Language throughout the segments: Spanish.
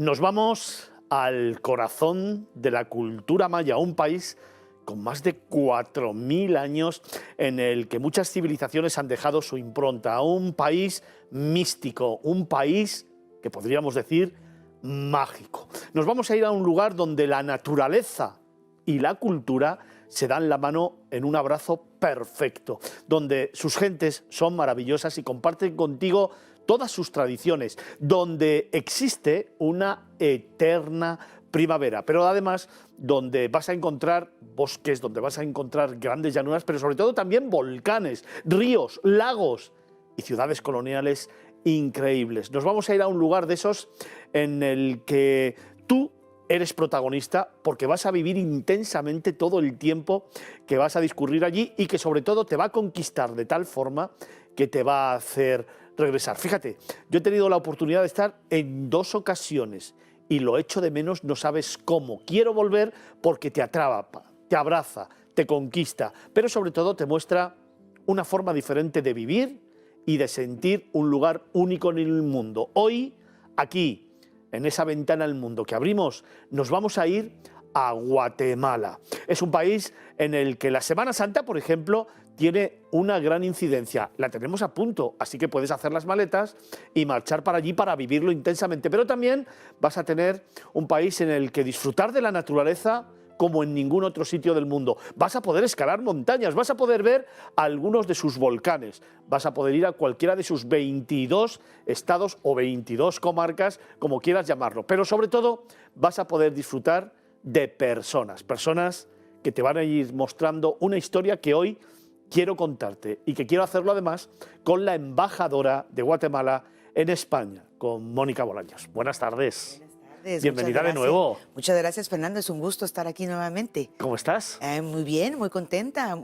Nos vamos al corazón de la cultura maya, un país con más de 4000 años en el que muchas civilizaciones han dejado su impronta, un país místico, un país que podríamos decir mágico. Nos vamos a ir a un lugar donde la naturaleza y la cultura se dan la mano en un abrazo perfecto, donde sus gentes son maravillosas y comparten contigo todas sus tradiciones, donde existe una eterna primavera, pero además donde vas a encontrar bosques, donde vas a encontrar grandes llanuras, pero sobre todo también volcanes, ríos, lagos y ciudades coloniales increíbles. Nos vamos a ir a un lugar de esos en el que tú eres protagonista porque vas a vivir intensamente todo el tiempo que vas a discurrir allí y que sobre todo te va a conquistar de tal forma que te va a hacer regresar. Fíjate, yo he tenido la oportunidad de estar en 2 ocasiones y lo echo de menos, no sabes cómo. Quiero volver porque te atrapa, te abraza, te conquista, pero sobre todo te muestra una forma diferente de vivir y de sentir un lugar único en el mundo. Hoy, aquí, en esa ventana al mundo que abrimos, nos vamos a ir a Guatemala. Es un país en el que la Semana Santa, por ejemplo, tiene una gran incidencia. La tenemos a punto, así que puedes hacer las maletas y marchar para allí para vivirlo intensamente. Pero también vas a tener un país en el que disfrutar de la naturaleza como en ningún otro sitio del mundo. Vas a poder escalar montañas, vas a poder ver algunos de sus volcanes, vas a poder ir a cualquiera de sus 22 estados o 22 comarcas, como quieras llamarlo. Pero sobre todo vas a poder disfrutar de personas que te van a ir mostrando una historia que hoy quiero contarte y que quiero hacerlo además con la embajadora de Guatemala en España, con Mónica Bolaños. Buenas tardes. Bienvenida de nuevo. Muchas gracias, Fernando. Es un gusto estar aquí nuevamente. ¿Cómo estás? Muy bien, muy contenta.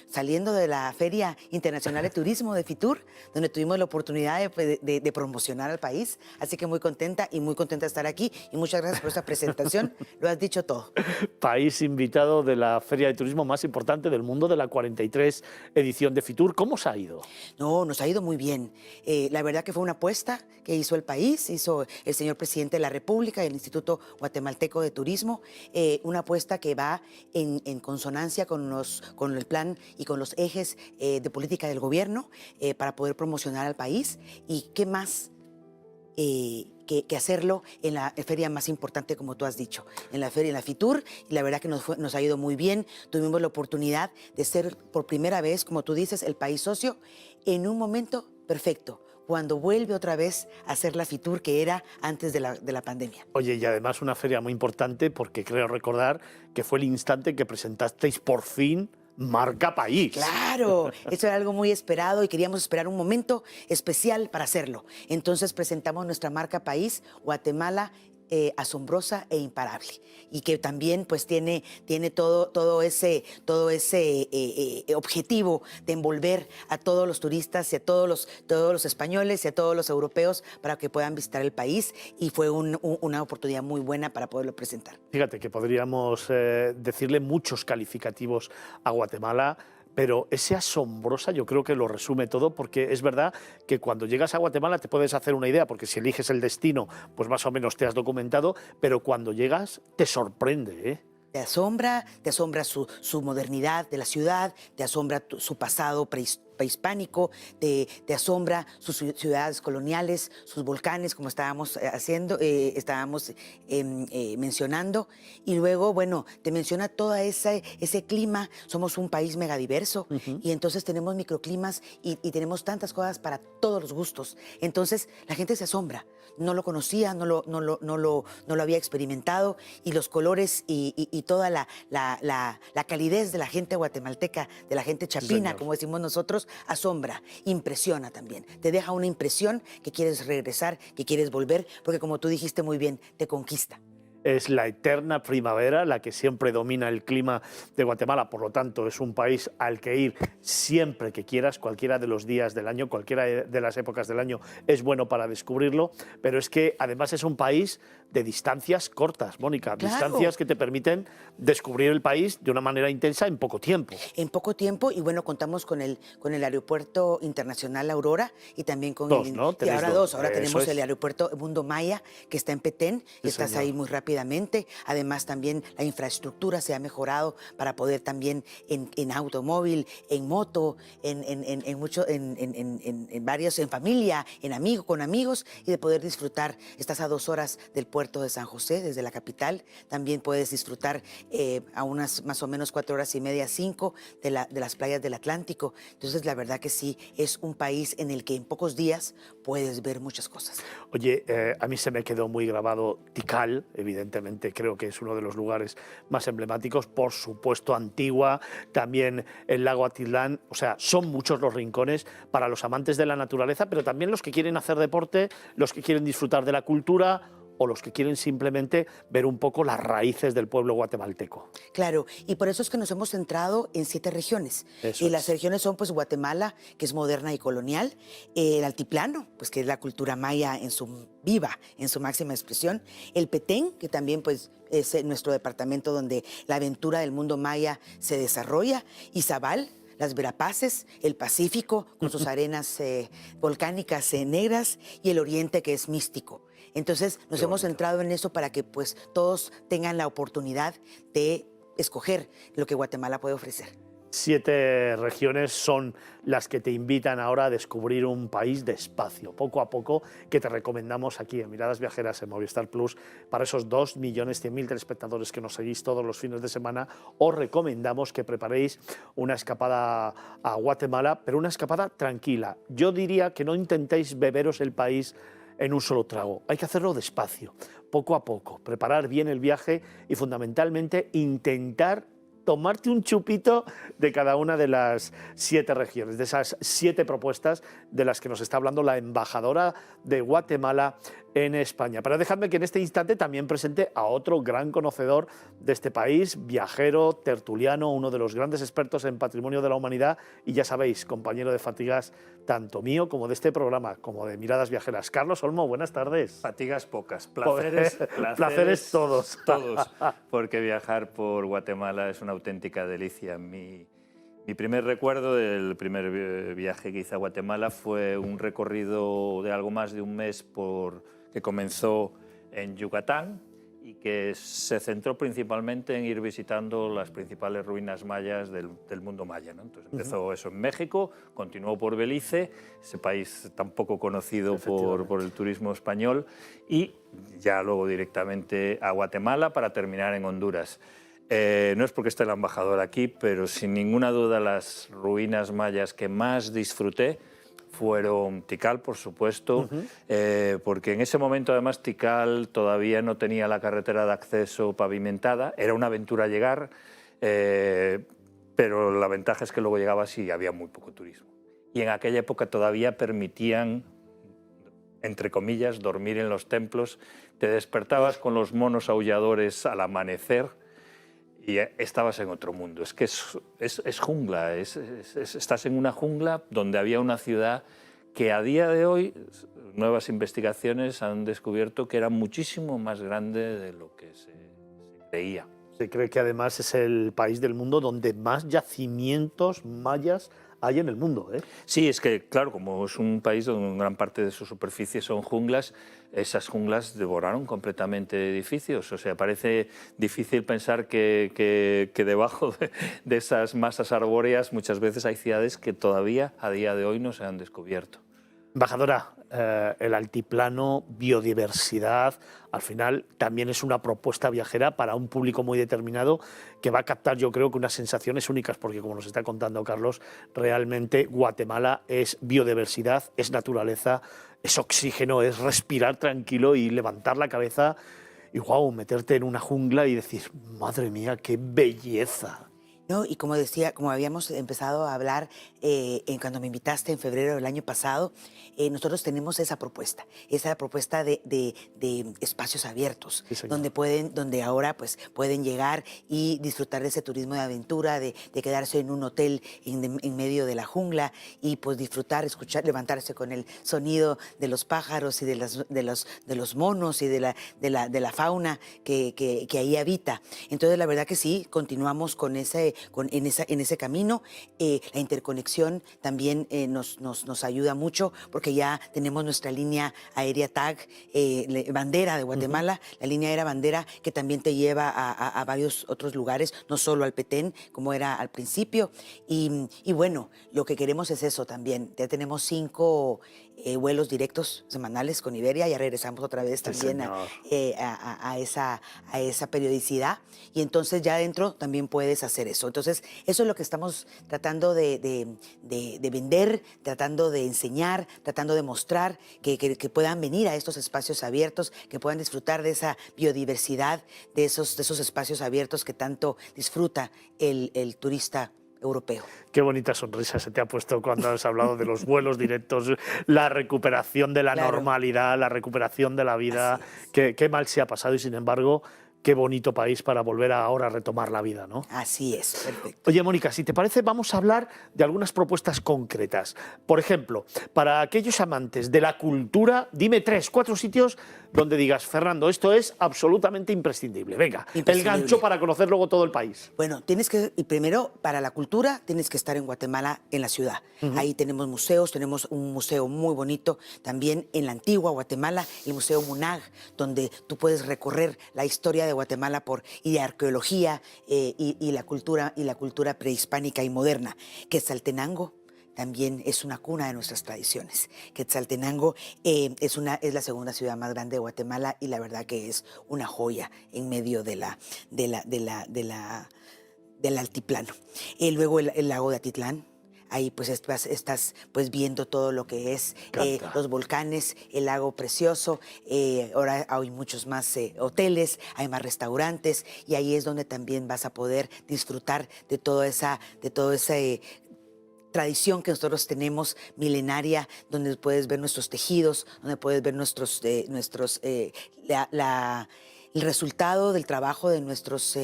Saliendo de la Feria Internacional de Turismo de Fitur, donde tuvimos la oportunidad de promocionar al país. Así que muy contenta de estar aquí. Y muchas gracias por esta presentación. Lo has dicho todo. País invitado de la Feria de Turismo más importante del mundo, de la 43 edición de Fitur. ¿Cómo os ha ido? No, nos ha ido muy bien. La verdad que fue una apuesta que hizo el país, hizo el señor presidente de la República, el Instituto Guatemalteco de Turismo, una apuesta que va en consonancia con el plan y con los ejes de política del gobierno para poder promocionar al país. ¿Y qué más que hacerlo en la feria más importante, como tú has dicho, en la feria, en la Fitur? Y la verdad que nos ha ido muy bien. Tuvimos la oportunidad de ser por primera vez, como tú dices, el país socio en un momento perfecto, cuando vuelve otra vez a ser la Fitur que era antes de la pandemia. Oye, y además una feria muy importante porque creo recordar que fue el instante que presentasteis por fin marca país. Claro, eso era algo muy esperado y queríamos esperar un momento especial para hacerlo. Entonces presentamos nuestra marca país, Guatemala, asombrosa e imparable, y que también pues tiene todo ese objetivo de envolver a todos los turistas y a todos los españoles y a todos los europeos para que puedan visitar el país, y fue una oportunidad muy buena para poderlo presentar. Fíjate que podríamos decirle muchos calificativos a Guatemala, pero ese asombrosa yo creo que lo resume todo, porque es verdad que cuando llegas a Guatemala te puedes hacer una idea, porque si eliges el destino, pues más o menos te has documentado, pero cuando llegas te sorprende, ¿eh? Te asombra su modernidad de la ciudad, te asombra su pasado prehispánico, te asombra sus ciudades coloniales, sus volcanes, como estábamos mencionando. Y luego, bueno, te menciona todo ese clima. Somos un país megadiverso y entonces tenemos microclimas y tenemos tantas cosas para todos los gustos. Entonces la gente se asombra. No lo conocía, no lo había experimentado, y los colores y toda la calidez de la gente guatemalteca, de la gente chapina, Sí, como decimos nosotros, asombra, impresiona también. Te deja una impresión que quieres regresar, que quieres volver, porque como tú dijiste muy bien, te conquista. es la eterna primavera, la que siempre domina el clima de Guatemala. Por lo tanto, es un país al que ir siempre que quieras, cualquiera de los días del año, cualquiera de las épocas del año es bueno para descubrirlo, pero es que además es un país de distancias cortas, Mónica, Claro. distancias que te permiten descubrir el país de una manera intensa en poco tiempo. En poco tiempo, y bueno, contamos con el Aeropuerto Internacional Aurora y también con Dos, el... ¿no? Sí, Tenéis ahora dos. dos. Ahora Eso tenemos es. el Aeropuerto Mundo Maya, que está en Petén, y Sí, estás señor. ahí muy rápidamente. Además, también la infraestructura se ha mejorado para poder también en automóvil, en moto, en varios, en familia, con amigos, y de poder disfrutar. Estás a 2 horas del puerto de San José, desde la capital. También puedes disfrutar a unas más o menos 4 horas y media, 5 de las playas del Atlántico. Entonces, la verdad que sí, es un país en el que en pocos días puedes ver muchas cosas. Oye, a mí se me quedó muy grabado Tikal, evidentemente creo que es uno de los lugares más emblemáticos, por supuesto Antigua, también el lago Atitlán, o sea, son muchos los rincones para los amantes de la naturaleza, pero también los que quieren hacer deporte, los que quieren disfrutar de la cultura o los que quieren simplemente ver un poco las raíces del pueblo guatemalteco. Claro, y por eso es que nos hemos centrado en 7 regiones. Eso Y las es. regiones son pues Guatemala, que es moderna y colonial, el altiplano, pues que es la cultura maya en su máxima expresión, el Petén, que también pues es nuestro departamento donde la aventura del mundo maya se desarrolla, Izabal, las Verapaces, el Pacífico con sus arenas volcánicas negras, y el Oriente, que es místico. Entonces nos hemos centrado en eso para que pues todos tengan la oportunidad de escoger lo que Guatemala puede ofrecer. 7 regiones son las que te invitan ahora a descubrir un país despacio, poco a poco, que te recomendamos aquí en Miradas Viajeras en Movistar Plus. Para esos 2.100.000 telespectadores que nos seguís todos los fines de semana, os recomendamos que preparéis una escapada a Guatemala, pero una escapada tranquila. Yo diría que no intentéis beberos el país en un solo trago. Hay que hacerlo despacio, poco a poco, preparar bien el viaje y fundamentalmente intentar tomarte un chupito de cada una de las 7 regiones, de esas 7 propuestas de las que nos está hablando la embajadora de Guatemala en España. Pero dejadme que en este instante también presente a otro gran conocedor de este país, viajero, tertuliano, uno de los grandes expertos en patrimonio de la humanidad y ya sabéis, compañero de fatigas tanto mío como de este programa, como de Miradas Viajeras. Carlos Olmo, buenas tardes. Fatigas pocas, placeres todos. Todos, porque viajar por Guatemala es una auténtica delicia. Mi primer recuerdo del primer viaje que hice a Guatemala fue un recorrido de algo más de un mes que comenzó en Yucatán y que se centró principalmente en ir visitando las principales ruinas mayas del mundo maya, ¿no? Entonces empezó eso en México, continuó por Belice, ese país tan poco conocido por el turismo español, y ya luego directamente a Guatemala para terminar en Honduras. No es porque esté el embajador aquí, pero sin ninguna duda las ruinas mayas que más disfruté fueron Tikal, por supuesto, porque en ese momento además Tikal todavía no tenía la carretera de acceso pavimentada, era una aventura llegar, pero la ventaja es que luego llegabas y había muy poco turismo. Y en aquella época todavía permitían, entre comillas, dormir en los templos, te despertabas con los monos aulladores al amanecer, y estabas en otro mundo. Es que es jungla, estás en una jungla donde había una ciudad que a día de hoy nuevas investigaciones han descubierto que era muchísimo más grande de lo que se creía. Se cree que además es el país del mundo donde más yacimientos mayas hay en el mundo, ¿eh? Sí, es que, claro, como es un país donde gran parte de su superficie son junglas, esas junglas devoraron completamente edificios. O sea, parece difícil pensar que debajo de esas masas arbóreas muchas veces hay ciudades que todavía a día de hoy no se han descubierto. Embajadora, el altiplano, biodiversidad, al final también es una propuesta viajera para un público muy determinado que va a captar, yo creo, que unas sensaciones únicas, porque como nos está contando Carlos, realmente Guatemala es biodiversidad, es naturaleza, es oxígeno, es respirar tranquilo y levantar la cabeza y, wow, meterte en una jungla y decir, madre mía, qué belleza. ¿no? Y como decía, como habíamos empezado a hablar cuando me invitaste en febrero del año pasado, nosotros tenemos esa propuesta de espacios abiertos, Sí, señor. donde ahora pues, pueden llegar y disfrutar de ese turismo de aventura, de quedarse en un hotel en medio de la jungla y pues disfrutar, escuchar, levantarse con el sonido de los pájaros y de los monos y de la fauna que ahí habita. Entonces, la verdad que sí, continuamos con en ese camino. La interconexión también nos ayuda mucho porque ya tenemos nuestra línea aérea TAG, bandera de Guatemala, la línea aérea bandera que también te lleva a varios otros lugares, no solo al Petén, como era al principio. Y bueno, lo que queremos es eso también. Ya tenemos 5 vuelos directos semanales con Iberia, ya regresamos otra vez Sí, también señor. a esa periodicidad, y entonces ya adentro también puedes hacer eso. Entonces, eso es lo que estamos tratando de vender, tratando de enseñar, tratando de mostrar, que puedan venir a estos espacios abiertos, que puedan disfrutar de esa biodiversidad, de esos espacios abiertos que tanto disfruta el turista europeo. Qué bonita sonrisa se te ha puesto cuando has hablado de los vuelos directos, la recuperación de la Claro. normalidad, la recuperación de la vida. Así es. Qué mal se ha pasado y, sin embargo, qué bonito país para volver ahora a retomar la vida, ¿no? Así es, perfecto. Oye, Mónica, si te parece, vamos a hablar de algunas propuestas concretas. Por ejemplo, para aquellos amantes de la cultura, dime 3, 4 sitios donde digas, Fernando, esto es absolutamente imprescindible. Venga, el Imprescindible. gancho para conocer luego todo el país. Bueno, y primero, para la cultura, tienes que estar en Guatemala, en la ciudad. Ahí tenemos museos, tenemos un museo muy bonito, también en la antigua Guatemala, el Museo Munag, donde tú puedes recorrer la historia de Guatemala y arqueología y la cultura prehispánica y moderna. Quetzaltenango también es una cuna de nuestras tradiciones. Quetzaltenango es la segunda ciudad más grande de Guatemala y la verdad que es una joya en medio del altiplano. Luego el lago de Atitlán. Ahí pues estás pues viendo todo lo que es los volcanes, el lago precioso. Ahora hay muchos más hoteles, hay más restaurantes y ahí es donde también vas a poder disfrutar de toda esa tradición que nosotros tenemos milenaria, donde puedes ver nuestros tejidos, donde puedes ver el resultado del trabajo de nuestros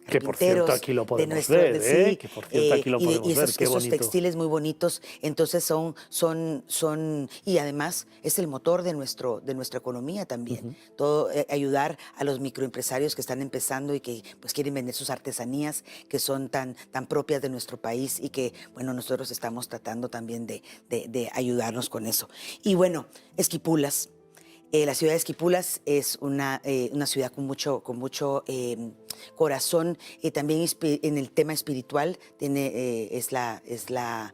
Que por cierto aquí lo podemos ver, sí, que por cierto aquí lo podemos ver, qué esos bonito. textiles muy bonitos, entonces y además es el motor de nuestra economía también. Todo ayudar a los microempresarios que están empezando y que pues quieren vender sus artesanías que son tan propias de nuestro país y que bueno, nosotros estamos tratando también de ayudarnos con eso. Y bueno, Esquipulas. La ciudad de Esquipulas es una ciudad con mucho corazón, también en el tema espiritual es la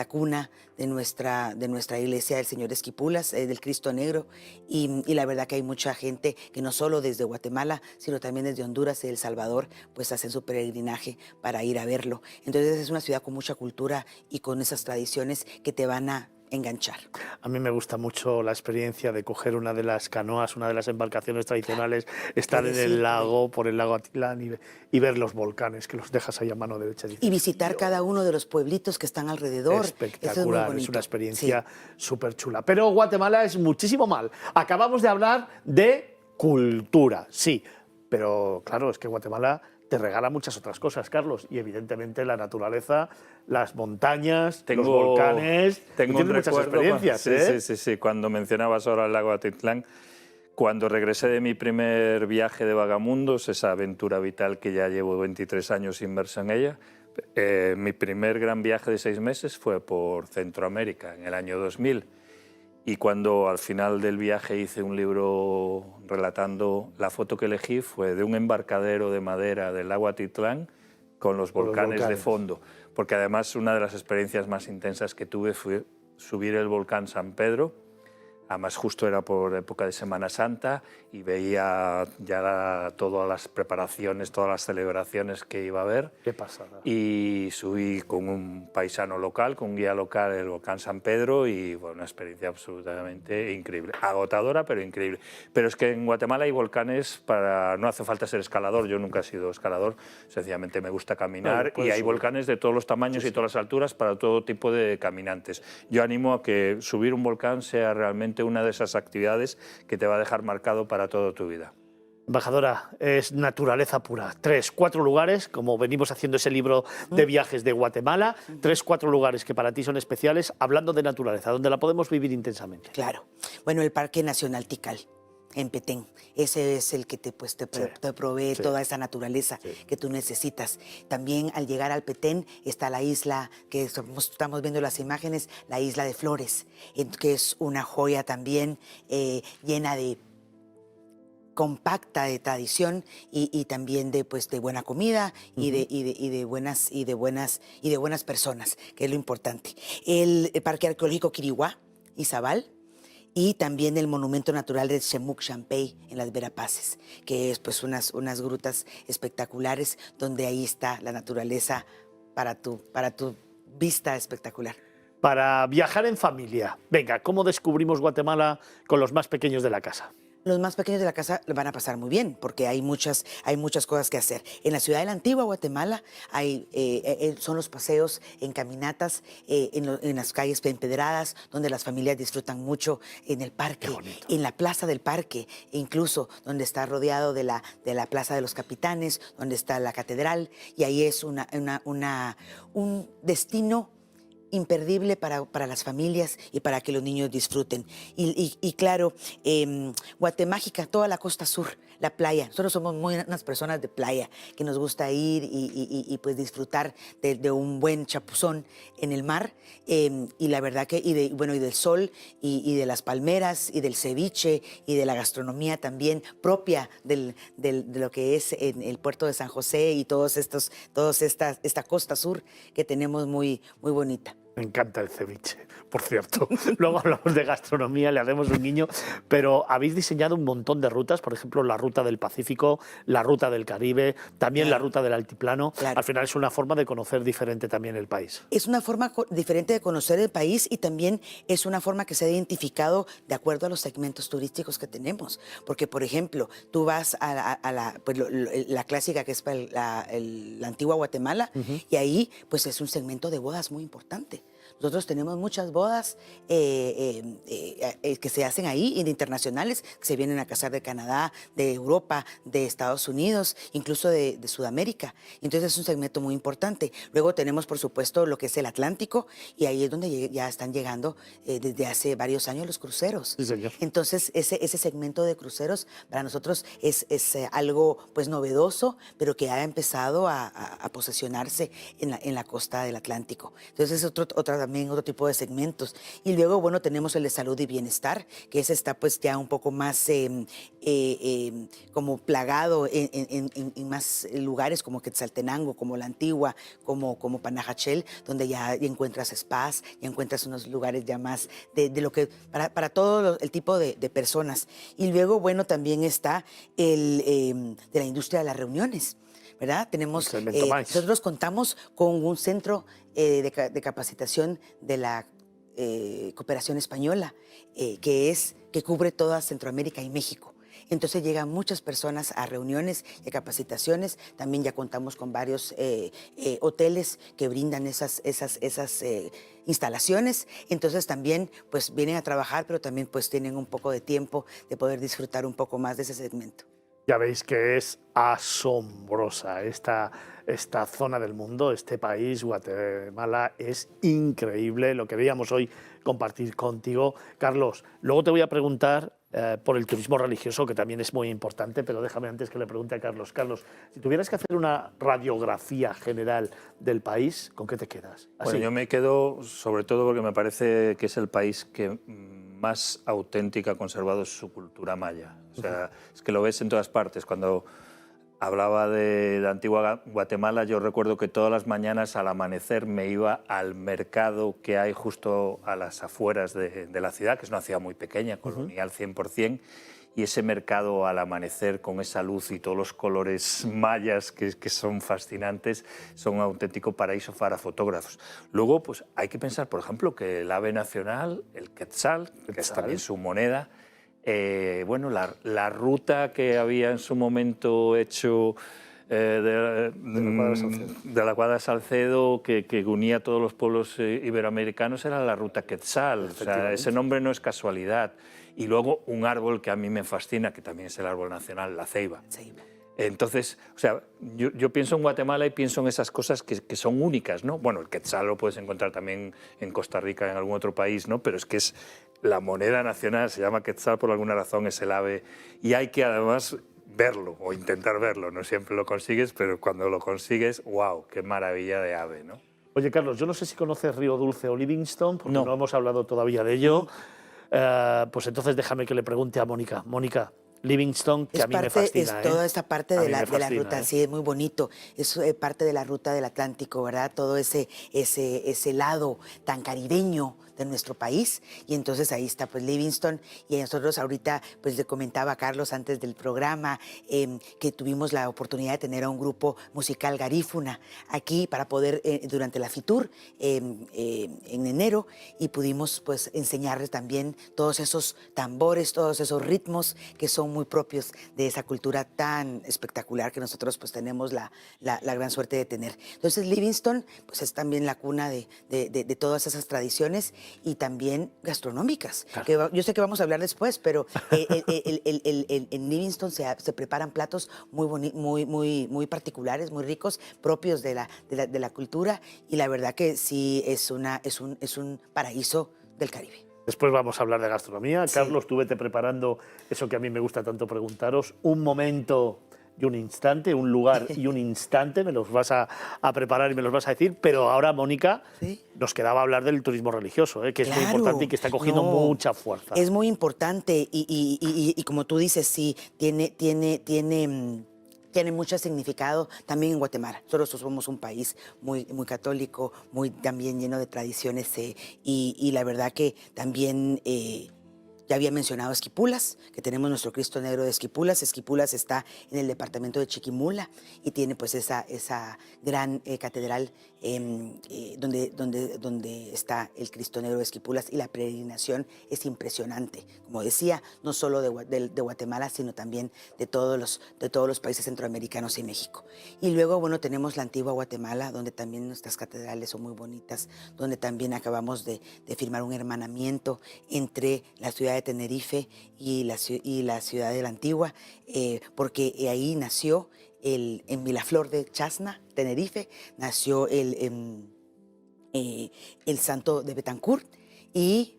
cuna de nuestra iglesia del Señor Esquipulas, del Cristo Negro, y la verdad que hay mucha gente que no solo desde Guatemala, sino también desde Honduras y El Salvador, pues hacen su peregrinaje para ir a verlo. Entonces es una ciudad con mucha cultura y con esas tradiciones que te van a enganchar. A mí me gusta mucho la experiencia de coger una de las canoas, una de las embarcaciones tradicionales, estar en el lago, por el lago Atitlán y ver los volcanes, que los dejas ahí a mano derecha. Y visitar cada uno de los pueblitos que están alrededor. Espectacular, es una experiencia súper chula. Pero Guatemala es muchísimo mal. Acabamos de hablar de cultura, sí, pero claro, es que Guatemala te regala muchas otras cosas, Carlos, y evidentemente la naturaleza, las montañas, los volcanes. Tengo un muchas experiencias, sí. Cuando mencionabas ahora el lago Atitlán, cuando regresé de mi primer viaje de vagamundos, esa aventura vital que ya llevo 23 años inmerso en ella, mi primer gran viaje de 6 meses fue por Centroamérica, en el año 2000. Y cuando al final del viaje hice un libro relatando, la foto que elegí fue de un embarcadero de madera del lago Atitlán con los volcanes de fondo. Porque además una de las experiencias más intensas que tuve fue subir el volcán San Pedro Además, justo era por época de Semana Santa y veía ya todas las preparaciones, todas las celebraciones que iba a haber. Qué pasada. Y subí con un paisano local, con un guía local, el volcán San Pedro, y bueno, una experiencia absolutamente increíble. Agotadora, pero increíble. Pero es que en Guatemala hay volcanes para... No hace falta ser escalador, yo nunca he sido escalador, sencillamente me gusta caminar, y hay volcanes de todos los tamaños y todas las alturas para todo tipo de caminantes. Yo animo a que subir un volcán sea realmente una de esas actividades que te va a dejar marcado para toda tu vida. Embajadora, es naturaleza pura. 3, 4 lugares, como venimos haciendo ese libro de viajes de Guatemala, 3, 4 lugares que para ti son especiales, hablando de naturaleza, donde la podemos vivir intensamente. Claro. Bueno, el Parque Nacional Tikal, en Petén. Ese es el que te provee toda esa naturaleza que tú necesitas. También al llegar al Petén está la isla, que estamos viendo las imágenes, la isla de Flores, que es una joya también llena de compacta de tradición y también de buena comida y de buenas personas, que es lo importante. El Parque Arqueológico Quiriguá, Izabal, y también el Monumento Natural de Semuc Champey en las Verapaces, que es unas grutas espectaculares donde ahí está la naturaleza para tu vista espectacular. Para viajar en familia, venga, ¿cómo descubrimos Guatemala con los más pequeños de la casa? Los más pequeños de la casa lo van a pasar muy bien porque hay muchas cosas que hacer. En la ciudad de la antigua Guatemala son los paseos en caminatas, en las calles empedradas, donde las familias disfrutan mucho, en el parque, en la plaza del parque, incluso donde está rodeado de la Plaza de los Capitanes, donde está la catedral, y ahí es un destino imperdible para las familias y para que los niños disfruten. Y claro, Guatemágica, toda la costa sur, la playa. Nosotros somos unas personas de playa que nos gusta ir y pues disfrutar de un buen chapuzón en el mar. Y la verdad que, y del sol y de las palmeras y del ceviche y de la gastronomía también propia de lo que es en el puerto de San José y esta costa sur que tenemos muy bonita. Me encanta el ceviche, por cierto. Luego hablamos de gastronomía, le hacemos un guiño, pero habéis diseñado un montón de rutas, por ejemplo, la ruta del Pacífico, la ruta del Caribe, también la ruta del Altiplano. Claro. Al final es una forma de conocer diferente también el país. Es una forma diferente de conocer el país y también es una forma que se ha identificado de acuerdo a los segmentos turísticos que tenemos. Porque, por ejemplo, tú vas a la clásica que es la antigua Guatemala y ahí pues es un segmento de bodas muy importante. Nosotros tenemos muchas bodas que se hacen ahí, internacionales, que se vienen a casar de Canadá, de Europa, de Estados Unidos, incluso de Sudamérica. Entonces es un segmento muy importante. Luego tenemos, por supuesto, lo que es el Atlántico, y ahí es donde ya están llegando desde hace varios años los cruceros. Sí, señor. Entonces ese segmento de cruceros para nosotros es algo pues novedoso, pero que ha empezado a posesionarse en la costa del Atlántico. Entonces es también otro tipo de segmentos. Y luego, bueno, tenemos el de salud y bienestar, que ese está pues ya un poco más como plagado en más lugares como Quetzaltenango, como La Antigua, como Panajachel, donde ya encuentras spas, ya encuentras unos lugares ya más de lo que, para todo el tipo de personas. Y luego, bueno, también está de la industria de las reuniones, ¿verdad? Tenemos, nosotros contamos con un centro de capacitación de la Cooperación Española, que cubre toda Centroamérica y México. Entonces llegan muchas personas a reuniones y capacitaciones. También ya contamos con varios hoteles que brindan esas instalaciones. Entonces también pues vienen a trabajar, pero también pues tienen un poco de tiempo de poder disfrutar un poco más de ese segmento. Ya veis que es asombrosa esta zona del mundo, este país, Guatemala, es increíble. Lo que veíamos hoy compartir contigo. Carlos, luego te voy a preguntar por el turismo religioso, que también es muy importante, pero déjame antes que le pregunte a Carlos. Carlos, si tuvieras que hacer una radiografía general del país, ¿con qué te quedas? Bueno, yo me quedo sobre todo porque me parece que es el país que más auténtica ha conservado su cultura maya. O sea, es que lo ves en todas partes. Cuando Hablaba de Antigua Guatemala. Yo recuerdo que todas las mañanas al amanecer me iba al mercado que hay justo a las afueras de la ciudad, que es una ciudad muy pequeña, colonial 100%, y ese mercado al amanecer con esa luz y todos los colores mayas que son fascinantes, son un auténtico paraíso para fotógrafos. Luego, pues hay que pensar, por ejemplo, que el ave nacional, el quetzal, que es también su moneda, bueno, la ruta que había en su momento hecho de la Cuadra de Salcedo, que unía a todos los pueblos iberoamericanos, era la ruta Quetzal. O sea, ese nombre no es casualidad. Y luego un árbol que a mí me fascina, que también es el árbol nacional, la ceiba. Entonces, o sea, yo pienso en Guatemala y pienso en esas cosas que son únicas, ¿no? Bueno, el quetzal lo puedes encontrar también en Costa Rica, en algún otro país, ¿no? Pero es que es la moneda nacional, se llama quetzal por alguna razón, es el ave, y hay que además verlo o intentar verlo. No siempre lo consigues, pero cuando lo consigues, ¡wow!, qué maravilla de ave, ¿no? Oye, Carlos, yo no sé si conoces Río Dulce o Livingstone, porque no hemos hablado todavía de ello. Pues entonces déjame que le pregunte a Mónica. Mónica, Livingstone, que a mí me fascina. Es toda esta parte de la ruta, sí, es muy bonito. Es parte de la ruta del Atlántico, ¿verdad? Todo ese lado tan caribeño de nuestro país. Y entonces ahí está pues Livingstone. Y nosotros ahorita, pues le comentaba a Carlos antes del programa que tuvimos la oportunidad de tener a un grupo musical garífuna aquí para poder, durante la FITUR en enero, y pudimos pues enseñarles también todos esos tambores, todos esos ritmos que son muy propios de esa cultura tan espectacular que nosotros pues tenemos la gran suerte de tener. Entonces Livingstone pues es también la cuna de todas esas tradiciones y también gastronómicas. Claro. Que yo sé que vamos a hablar después, pero en Livingstone se preparan platos muy particulares, muy ricos, propios de la cultura, y la verdad que sí es un paraíso del Caribe. Después vamos a hablar de gastronomía. Sí. Carlos, tú vete preparando eso que a mí me gusta tanto preguntaros, un momento y un instante, un lugar y un instante, me los vas a preparar y me los vas a decir, pero ahora, Mónica, ¿sí? Nos quedaba hablar del turismo religioso, que es muy importante y que está cogiendo mucha fuerza. Es muy importante y como tú dices, sí, tiene mucho significado también en Guatemala. Nosotros somos un país muy católico, muy también lleno de tradiciones y la verdad que también ya había mencionado Esquipulas, que tenemos nuestro Cristo Negro de Esquipulas. Esquipulas está en el departamento de Chiquimula y tiene pues esa gran catedral donde está el Cristo Negro de Esquipulas, y la peregrinación es impresionante. Como decía, no solo de Guatemala, sino también de todos los países centroamericanos y México. Y luego, bueno, tenemos la antigua Guatemala, donde también nuestras catedrales son muy bonitas, donde también acabamos de firmar un hermanamiento entre la ciudad de Tenerife y la ciudad de la Antigua, porque ahí nació en Vilaflor de Chasna, Tenerife, nació el santo de Betancourt, y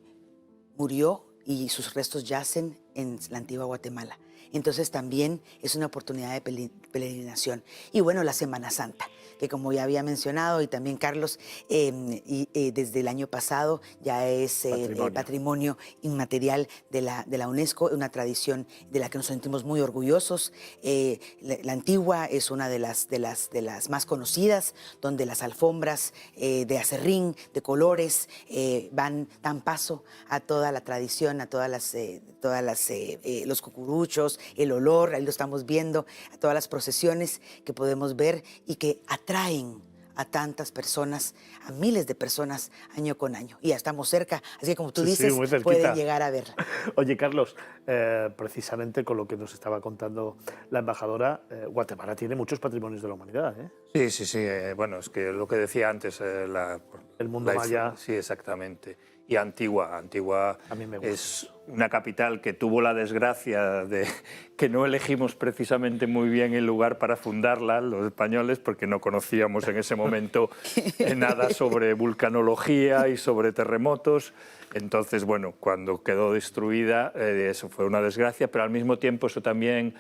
murió y sus restos yacen en la antigua Guatemala. Entonces también es una oportunidad de peregrinación. Y bueno, la Semana Santa, que como ya había mencionado, y también Carlos, desde el año pasado ya es patrimonio inmaterial de la UNESCO, una tradición de la que nos sentimos muy orgullosos. La antigua es una de las más conocidas, donde las alfombras de acerrín, de colores, dan paso a toda la tradición, a los cucuruchos, el olor, ahí lo estamos viendo, a todas las procesiones que podemos ver y que atraen a tantas personas, a miles de personas año con año. Y ya estamos cerca, así que como tú dices, pueden llegar a verla. Oye, Carlos, precisamente con lo que nos estaba contando la embajadora, Guatemala tiene muchos patrimonios de la humanidad, ¿eh? Sí. Bueno, es que lo que decía antes, el mundo maya. Sí, exactamente. Y Antigua es una capital que tuvo la desgracia de que no elegimos precisamente muy bien el lugar para fundarla, los españoles, porque no conocíamos en ese momento nada sobre vulcanología y sobre terremotos. Entonces, bueno, cuando quedó destruida, eso fue una desgracia, pero al mismo tiempo eso también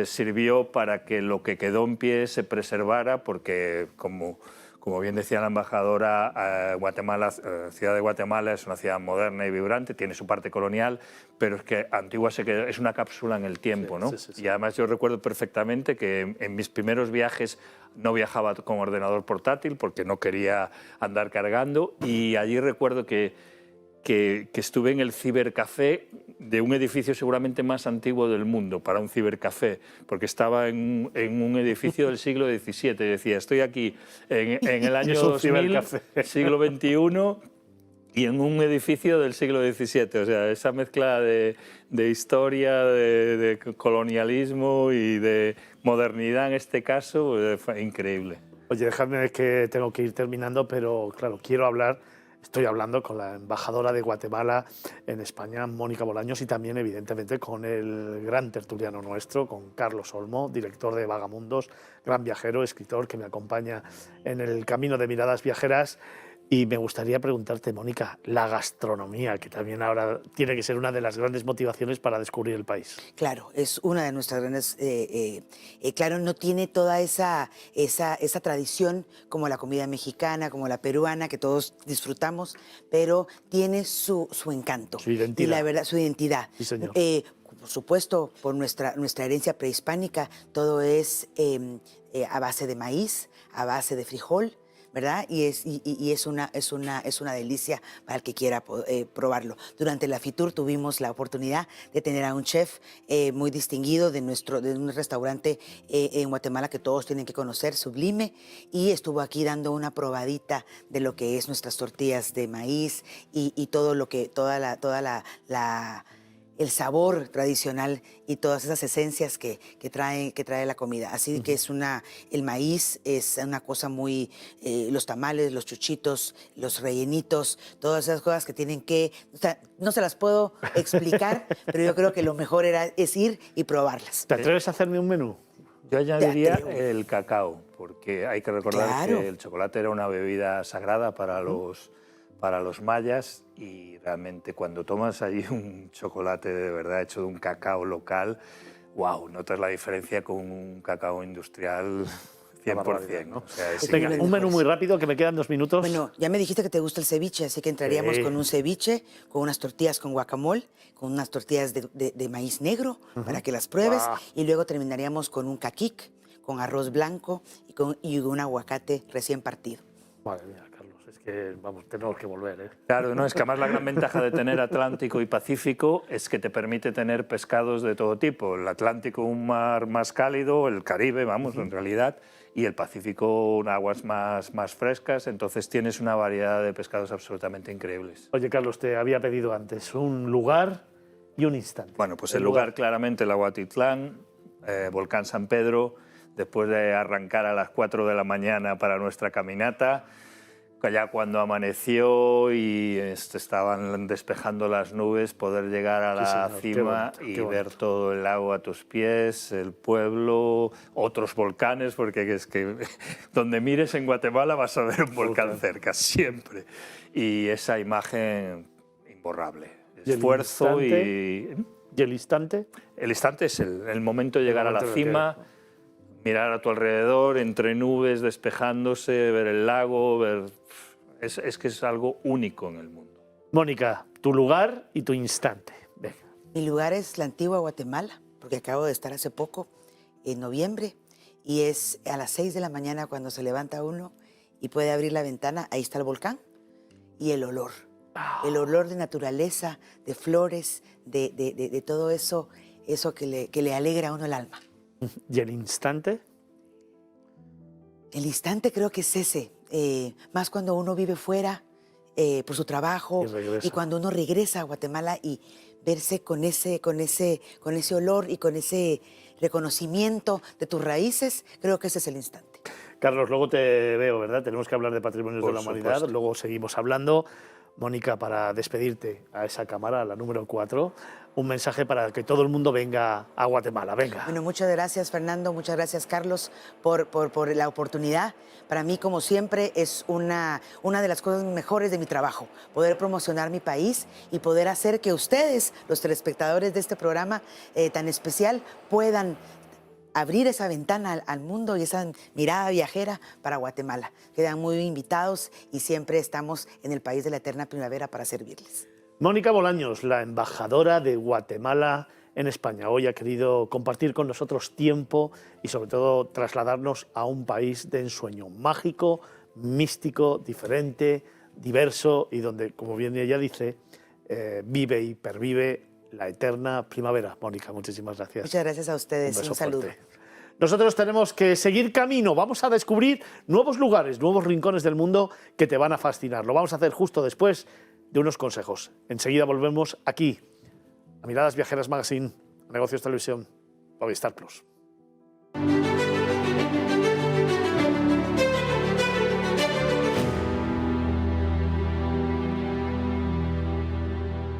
sirvió para que lo que quedó en pie se preservara, porque como Como bien decía la embajadora, Guatemala, ciudad de Guatemala es una ciudad moderna y vibrante, tiene su parte colonial, pero es que Antigua es una cápsula en el tiempo, ¿no? Y además yo recuerdo perfectamente que en mis primeros viajes no viajaba con ordenador portátil porque no quería andar cargando, y allí recuerdo que estuve en el cibercafé de un edificio seguramente más antiguo del mundo para un cibercafé, porque estaba en un edificio del siglo XVII. Y decía, estoy aquí en el año 2000, siglo XXI, y en un edificio del siglo XVII. O sea, esa mezcla de historia, de colonialismo y de modernidad en este caso, fue increíble. Oye, dejadme que tengo que ir terminando, pero claro, estoy hablando con la embajadora de Guatemala en España, Mónica Bolaños, y también, evidentemente, con el gran tertuliano nuestro, con Carlos Olmo, director de Vagamundos, gran viajero, escritor que me acompaña en el camino de miradas viajeras. Y me gustaría preguntarte, Mónica, la gastronomía, que también ahora tiene que ser una de las grandes motivaciones para descubrir el país. Claro, es una de nuestras grandes... claro, no tiene toda esa tradición como la comida mexicana, como la peruana, que todos disfrutamos, pero tiene su encanto. Su identidad. Y la verdad, su identidad. Sí, señor. Por supuesto, por nuestra herencia prehispánica, todo es a base de maíz, a base de frijol, ¿verdad? Y es una delicia para el que quiera probarlo. Durante la FITUR tuvimos la oportunidad de tener a un chef muy distinguido de un restaurante en Guatemala que todos tienen que conocer, Sublime, y estuvo aquí dando una probadita de lo que es nuestras tortillas de maíz y todo lo que, el sabor tradicional y todas esas esencias que trae la comida. Así que el maíz es una cosa muy... los tamales, los chuchitos, los rellenitos, todas esas cosas que tienen que... O sea, no se las puedo explicar, pero yo creo que lo mejor es ir y probarlas. ¿Te atreves a hacerme un menú? Yo añadiría el cacao, porque hay que recordar Claro. que el chocolate era una bebida sagrada para los mayas, y realmente cuando tomas ahí un chocolate de verdad hecho de un cacao local, wow, notas la diferencia con un cacao industrial 100%, ¿no? O sea, es Venga, un menú muy rápido, que me quedan 2 minutos. Bueno, ya me dijiste que te gusta el ceviche, así que entraríamos con un ceviche, con unas tortillas con guacamole, con unas tortillas de maíz negro para que las pruebes, y luego terminaríamos con un caquic, con arroz blanco y un aguacate recién partido. Madre mía, Carlos, es que vamos, tenemos que volver, ¿eh? Claro, no, es que además la gran ventaja de tener Atlántico y Pacífico es que te permite tener pescados de todo tipo. El Atlántico, un mar más cálido, el Caribe, vamos, en realidad, y el Pacífico, aguas más frescas, entonces tienes una variedad de pescados absolutamente increíbles. Oye, Carlos, te había pedido antes un lugar y un instante. Bueno, pues el lugar claramente el Aguatitlán, Volcán San Pedro, después de arrancar a las 4 de la mañana para nuestra caminata, ya cuando amaneció y estaban despejando las nubes, poder llegar a la cima y ver todo el lago a tus pies, el pueblo, otros volcanes, porque es que donde mires en Guatemala vas a ver un volcán cerca, siempre. Y esa imagen imborrable. Esfuerzo ¿Y el instante? El instante es el momento de llegar a la cima, mirar a tu alrededor, entre nubes, despejándose, ver el lago, es que es algo único en el mundo. Mónica, tu lugar y tu instante. Venga. Mi lugar es la antigua Guatemala, porque acabo de estar hace poco, en noviembre, y es a las 6 de la mañana cuando se levanta uno y puede abrir la ventana, ahí está el volcán, y el olor. El olor de naturaleza, de flores, de todo eso que le alegra a uno el alma. ¿Y el instante? El instante creo que es ese, más cuando uno vive fuera por su trabajo y cuando uno regresa a Guatemala y verse con ese olor y con ese reconocimiento de tus raíces, creo que ese es el instante. Carlos, luego te veo, ¿verdad? Tenemos que hablar de Patrimonios de la Humanidad, supuesto. Luego seguimos hablando. Mónica, para despedirte a esa cámara, la número 4, un mensaje para que todo el mundo venga a Guatemala. Venga. Bueno, muchas gracias, Fernando, muchas gracias, Carlos, por la oportunidad. Para mí, como siempre, es una de las cosas mejores de mi trabajo, poder promocionar mi país y poder hacer que ustedes, los telespectadores de este programa tan especial, puedan abrir esa ventana al mundo y esa mirada viajera para Guatemala. Quedan muy invitados y siempre estamos en el país de la eterna primavera para servirles. Mónica Bolaños, la embajadora de Guatemala en España, hoy ha querido compartir con nosotros tiempo y sobre todo trasladarnos a un país de ensueño mágico, místico, diferente, diverso y donde, como bien ella dice, vive y pervive la eterna primavera. Mónica, muchísimas gracias. Muchas gracias a ustedes. Un beso saludo. fuerte. Nosotros tenemos que seguir camino, vamos a descubrir nuevos lugares, nuevos rincones del mundo que te van a fascinar. Lo vamos a hacer justo después de unos consejos. Enseguida volvemos aquí, a Miradas Viajeras Magazine, a Negocios Televisión, Movistar Plus.